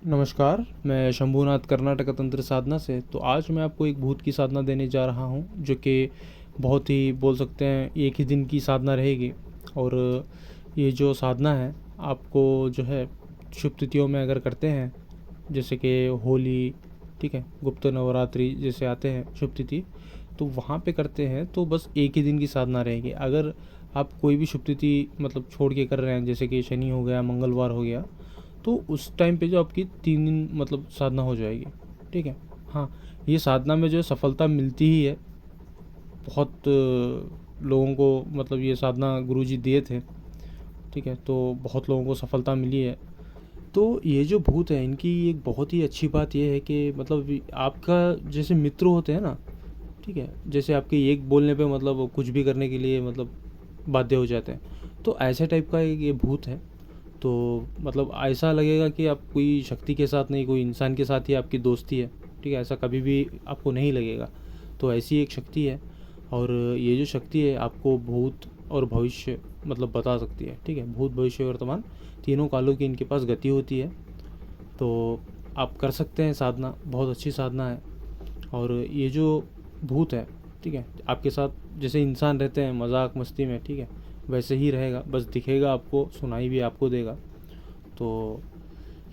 नमस्कार, मैं शंभूनाथ कर्नाटक तंत्र साधना से। तो आज मैं आपको एक भूत की साधना देने जा रहा हूँ, जो कि बहुत ही बोल सकते हैं एक ही दिन की साधना रहेगी। और ये जो साधना है आपको जो है शुभ तिथियों में अगर करते हैं, जैसे कि होली, ठीक है, गुप्त नवरात्रि जैसे आते हैं शुभ तिथि, तो वहाँ पे करते हैं तो बस एक ही दिन की साधना रहेगी। अगर आप कोई भी शुभ तिथि मतलब छोड़ के कर रहे हैं, जैसे कि शनि हो गया, मंगलवार हो गया, तो उस टाइम पे जो आपकी 3 दिन मतलब साधना हो जाएगी, ठीक है। हाँ, ये साधना में जो है सफलता मिलती ही है। बहुत लोगों को मतलब ये साधना गुरुजी दिए थे, ठीक है, तो बहुत लोगों को सफलता मिली है। तो ये जो भूत है इनकी एक बहुत ही अच्छी बात ये है कि मतलब आपका जैसे मित्र होते हैं ना, ठीक है, जैसे आपके एक बोलने पे मतलब कुछ भी करने के लिए मतलब बाध्य हो जाते हैं, तो ऐसे टाइप का एक ये भूत है। तो मतलब ऐसा लगेगा कि आप कोई शक्ति के साथ नहीं, कोई इंसान के साथ ही आपकी दोस्ती है, ठीक है, ऐसा कभी भी आपको नहीं लगेगा। तो ऐसी एक शक्ति है। और ये जो शक्ति है आपको भूत और भविष्य मतलब बता सकती है, ठीक है, भूत भविष्य वर्तमान तीनों कालों की इनके पास गति होती है। तो आप कर सकते हैं साधना, बहुत अच्छी साधना है। और ये जो भूत है, ठीक है, आपके साथ जैसे इंसान रहते हैं मजाक मस्ती में, ठीक है, वैसे ही रहेगा, बस दिखेगा आपको, सुनाई भी आपको देगा। तो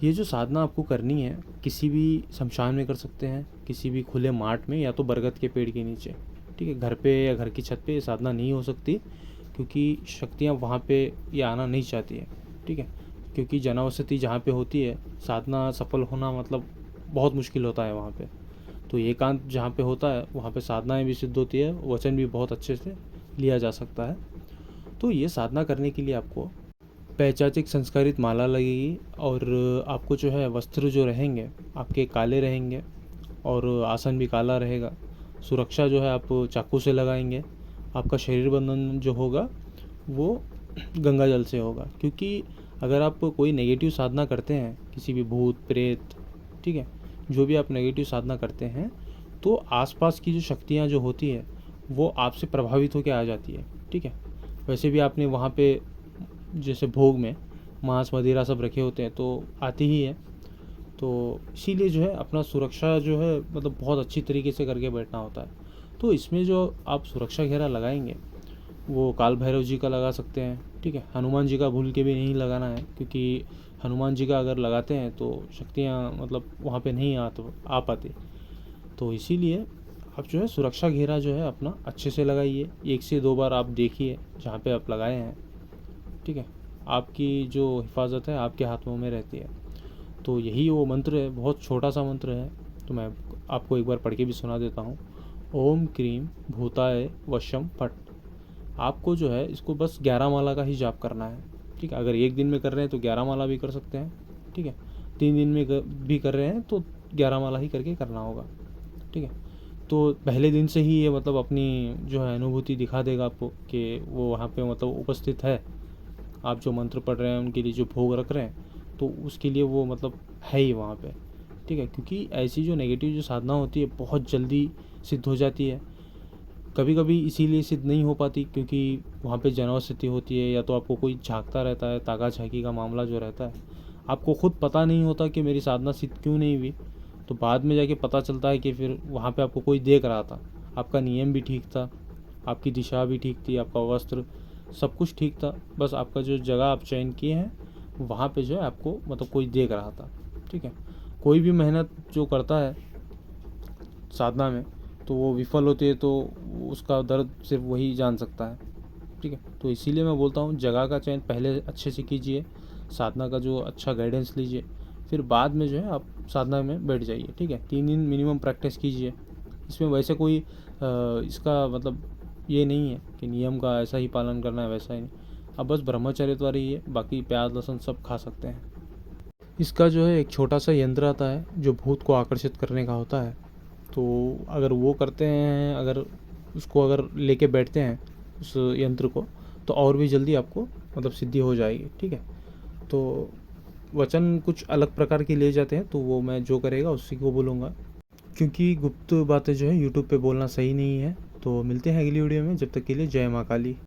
ये जो साधना आपको करनी है किसी भी शमशान में कर सकते हैं, किसी भी खुले मार्ट में, या तो बरगद के पेड़ के नीचे, ठीक है। घर पे या घर की छत पे ये साधना नहीं हो सकती, क्योंकि शक्तियाँ वहाँ पे ये आना नहीं चाहती है, ठीक है। क्योंकि जनवसति जहाँ पे होती है, साधना सफल होना मतलब बहुत मुश्किल होता है वहाँ पे। तो एकांत जहाँ पे होता है वहाँ पे साधनाएं भी सिद्ध होती है, वचन भी बहुत अच्छे से लिया जा सकता है। तो ये साधना करने के लिए आपको पैचाचिक संस्कारित माला लगेगी, और आपको जो है वस्त्र जो रहेंगे आपके काले रहेंगे, और आसन भी काला रहेगा। सुरक्षा जो है आप चाकू से लगाएंगे। आपका शरीर बंधन जो होगा वो गंगा जल से होगा, क्योंकि अगर आप कोई नेगेटिव साधना करते हैं, किसी भी भूत प्रेत, ठीक है, जो भी आप नेगेटिव साधना करते हैं, तो आसपास की जो शक्तियाँ जो होती है वो आपसे प्रभावित होकर आ जाती है, ठीक है। वैसे भी आपने वहाँ पे जैसे भोग में मांस मदिरा सब रखे होते हैं तो आती ही है। तो इसीलिए जो है अपना सुरक्षा जो है मतलब बहुत अच्छी तरीके से करके बैठना होता है। तो इसमें जो आप सुरक्षा घेरा लगाएंगे वो काल भैरव जी का लगा सकते हैं, ठीक है। हनुमान जी का भूल के भी नहीं लगाना है, क्योंकि हनुमान जी का अगर लगाते हैं तो शक्तियाँ मतलब वहाँ पे नहीं आ पाती। तो इसीलिए आप जो है सुरक्षा घेरा जो है अपना अच्छे से लगाइए, 1 से 2 बार आप देखिए जहाँ पे आप लगाए हैं, ठीक है। आपकी जो हिफाजत है आपके हाथों में रहती है। तो यही वो मंत्र है, बहुत छोटा सा मंत्र है। तो मैं आपको एक बार पढ़ के भी सुना देता हूँ। ओम क्रीम भूताय वशम फट। आपको जो है इसको बस 11 माला का ही जाप करना है, ठीक है। अगर एक दिन में कर रहे हैं तो 11 माला भी कर सकते हैं, ठीक है। 3 दिन में भी कर रहे हैं तो 11 माला ही करके करना होगा, ठीक है। तो पहले दिन से ही ये मतलब अपनी जो है अनुभूति दिखा देगा आपको कि वो वहाँ पे मतलब उपस्थित है। आप जो मंत्र पढ़ रहे हैं उनके लिए जो भोग रख रहे हैं, तो उसके लिए वो मतलब है ही वहाँ पे, ठीक है। क्योंकि ऐसी जो नेगेटिव जो साधना होती है बहुत जल्दी सिद्ध हो जाती है। कभी कभी इसीलिए सिद्ध नहीं हो पाती क्योंकि वहाँ पे जनवसति होती है, या तो आपको कोई झांकता रहता है, ताका झांकी का मामला जो रहता है, आपको खुद पता नहीं होता कि मेरी साधना सिद्ध क्यों नहीं हुई। तो बाद में जाके पता चलता है कि फिर वहाँ पे आपको कोई देख रहा था, आपका नियम भी ठीक था, आपकी दिशा भी ठीक थी, आपका वस्त्र सब कुछ ठीक था, बस आपका जो जगह आप चयन किए हैं वहाँ पे जो है आपको मतलब कोई देख रहा था, ठीक है। कोई भी मेहनत जो करता है साधना में तो वो विफल होती है, तो उसका दर्द सिर्फ वही जान सकता है, ठीक है। तो इसीलिए मैं बोलता हूँ जगह का चयन पहले अच्छे से कीजिए, साधना का जो अच्छा गाइडेंस लीजिए, फिर बाद में जो है आप साधना में बैठ जाइए, ठीक है। 3 दिन मिनिमम प्रैक्टिस कीजिए। इसमें वैसे कोई इसका मतलब ये नहीं है कि नियम का ऐसा ही पालन करना है, वैसा ही नहीं। अब बस ब्रह्मचर्य तो रहिए, बाकी प्याज लहसुन सब खा सकते हैं। इसका जो है एक छोटा सा यंत्र आता है जो भूत को आकर्षित करने का होता है। तो अगर वो करते हैं, अगर उसको अगर लेके बैठते हैं उस यंत्र को, तो और भी जल्दी आपको मतलब सिद्धि हो जाएगी, ठीक है। तो वचन कुछ अलग प्रकार के लिए जाते हैं, तो वो मैं जो करेगा उसी को बोलूँगा, क्योंकि गुप्त बातें जो है यूट्यूब पे बोलना सही नहीं है। तो मिलते हैं अगली वीडियो में, जब तक के लिए जय माँ काली।